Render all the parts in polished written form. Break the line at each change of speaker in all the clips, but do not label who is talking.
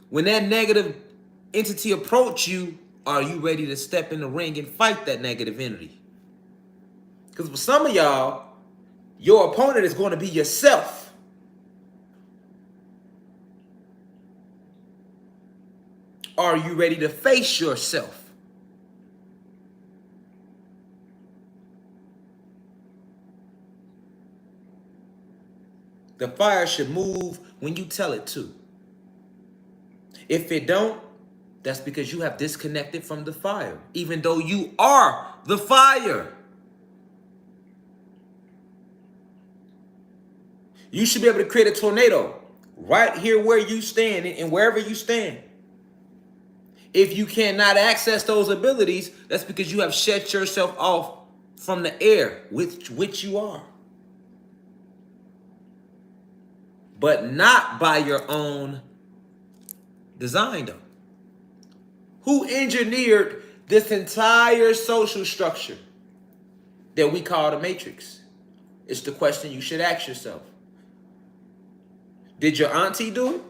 When that negative entity approach you, are you ready to step in the ring and fight that negative entity? Because for some of y'all, your opponent is going to be yourself. Are you ready to face yourself? The fire should move when you tell it to. If it don't, that's because you have disconnected from the fire, even though you are the fire. You should be able to create a tornado right here where you stand and wherever you stand. If you cannot access those abilities, that's because you have shut yourself off from the air with which you are. But not by your own design, though. Who engineered this entire social structure that we call the Matrix? It's the question you should ask yourself. Did your auntie do it?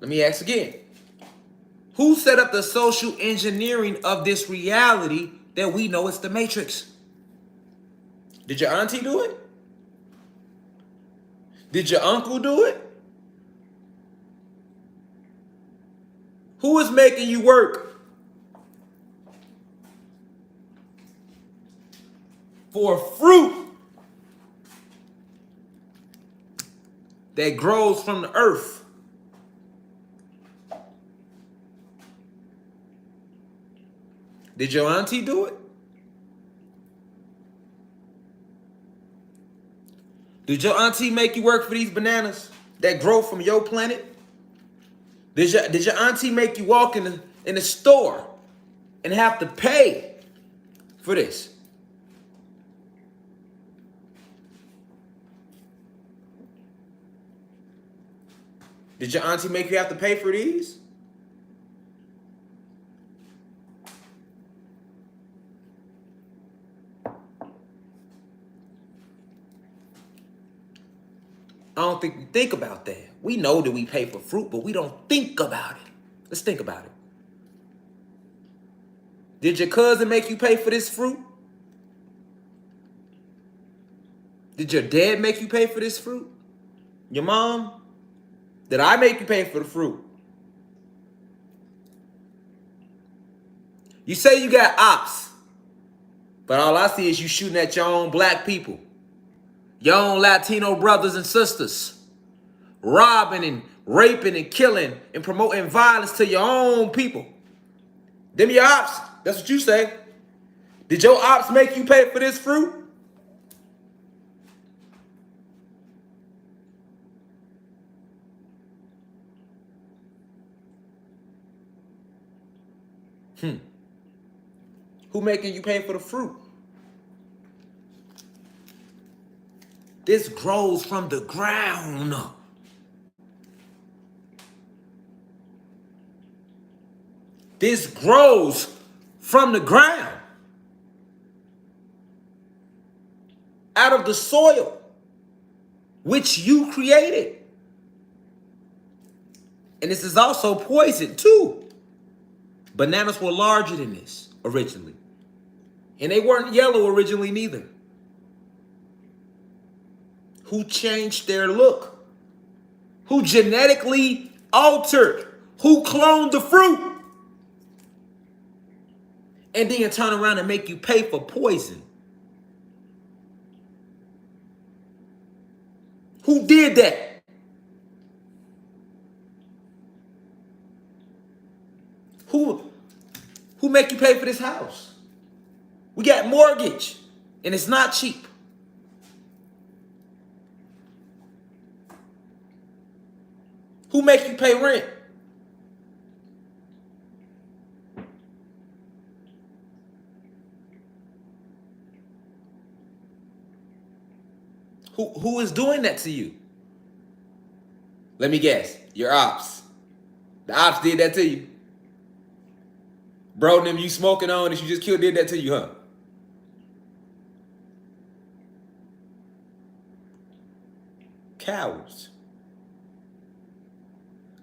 Let me ask again. Who set up the social engineering of this reality that we know is the Matrix? Did your auntie do it? Did your uncle do it? Who is making you work for fruit that grows from the earth? Did your auntie do it? Did your auntie make you work for these bananas that grow from your planet? Did your auntie make you walk in the store and have to pay for this? Did your auntie make you have to pay for these? I don't think we think about that. We know that we pay for fruit, but we don't think about it. Let's think about it. Did your cousin make you pay for this fruit? Did your dad make you pay for this fruit? Your mom? Did I make you pay for the fruit? You say you got ops, but all I see is you shooting at your own black people, your own Latino brothers and sisters, robbing and raping and killing and promoting violence to your own people. Them your ops. That's what you say. Did your ops make you pay for this fruit? Who making you pay for the fruit? This grows from the ground. This grows from the ground. Out of the soil, which you created. And this is also poison too. Bananas were larger than this originally. And they weren't yellow originally neither. Who changed their look? Who genetically altered? Who cloned the fruit? And then turn around and make you pay for poison. Who did that? Who make you pay for this house? We got mortgage, and it's not cheap. Who make you pay rent? Who is doing that to you? Let me guess. Your ops. The ops did that to you. Bro, them you smoking on that you just killed did that to you, huh? Cowards.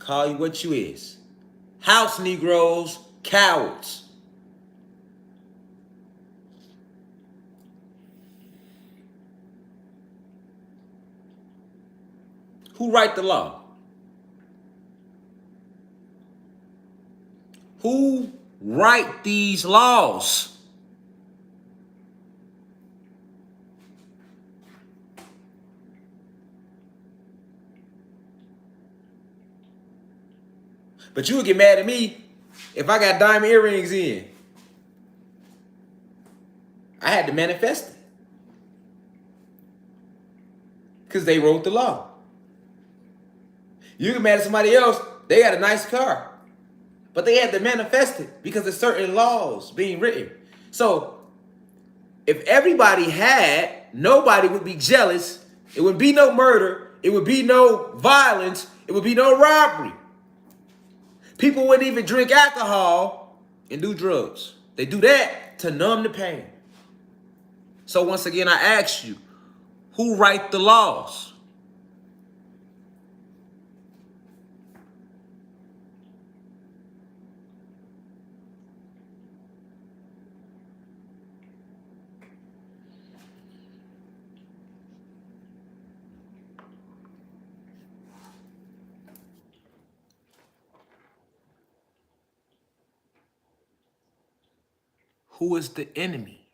Call you what you is. House Negroes, cowards. Who write the law? Who write these laws? But you would get mad at me if I got diamond earrings in. I had to manifest it. Because they wrote the law. You get mad at somebody else, they got a nice car. But they had to manifest it because there's certain laws being written. So if everybody had, nobody would be jealous. It would be no murder. It would be no violence. It would be no robbery. People wouldn't even drink alcohol and do drugs. They do that to numb the pain. So once again, I ask you, who write the laws? Who is the enemy?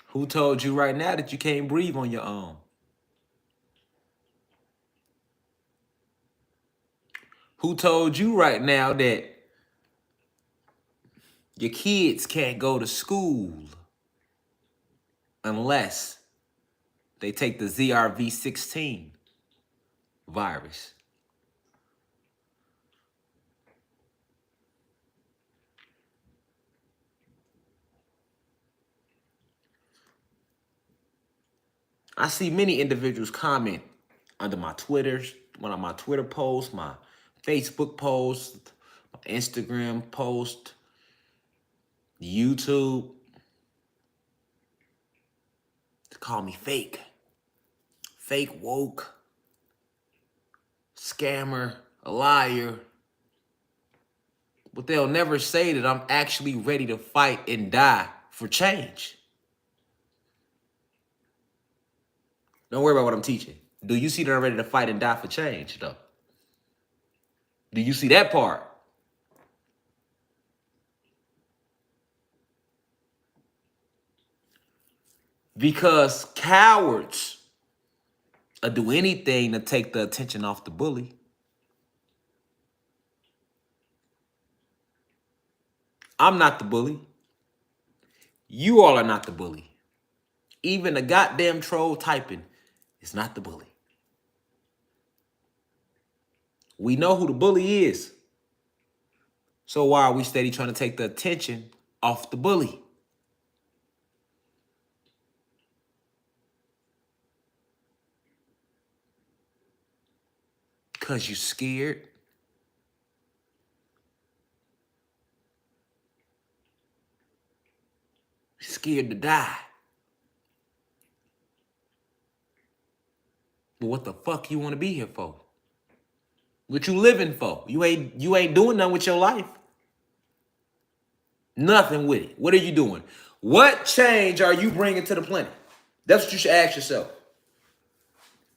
Who told you right now that you can't breathe on your own? Who told you right now that your kids can't go to school unless they take the ZRV16 virus? I see many individuals comment under my Twitters, one of my Twitter posts, my Facebook post, my Instagram post, YouTube, to call me fake woke, scammer, a liar. But they'll never say that I'm actually ready to fight and die for change. Don't worry about what I'm teaching. Do you see that I'm ready to fight and die for change, though? Do you see that part? Because cowards will do anything to take the attention off the bully. I'm not the bully. You all are not the bully. Even the goddamn troll typing is not the bully. We know who the bully is. So why are we steady trying to take the attention off the bully? Because you're scared. Scared to die. But what the fuck you want to be here for? What you living for? You ain't doing nothing with your life. Nothing with it. What are you doing? What change are you bringing to the planet? That's what you should ask yourself.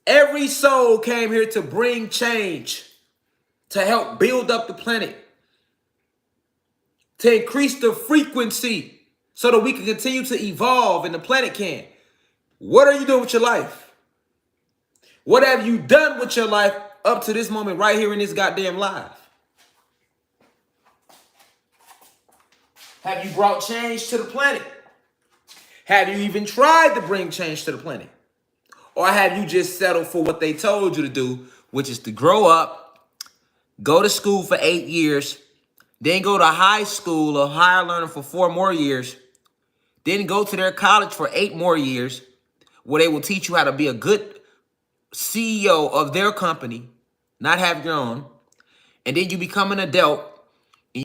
Every soul came here to bring change, to help build up the planet, to increase the frequency so that we can continue to evolve and the planet can. What are you doing with your life? What have you done with your life up to this moment right here in this goddamn live? Have you brought change to the planet? Have you even tried to bring change to the planet? Or have you just settled for what they told you to do, which is to grow up, go to school for 8 years, then go to high school or higher learning for 4 more years, then go to their college for 8 more years, where they will teach you how to be a good CEO of their company, not have your own, and then you become an adult,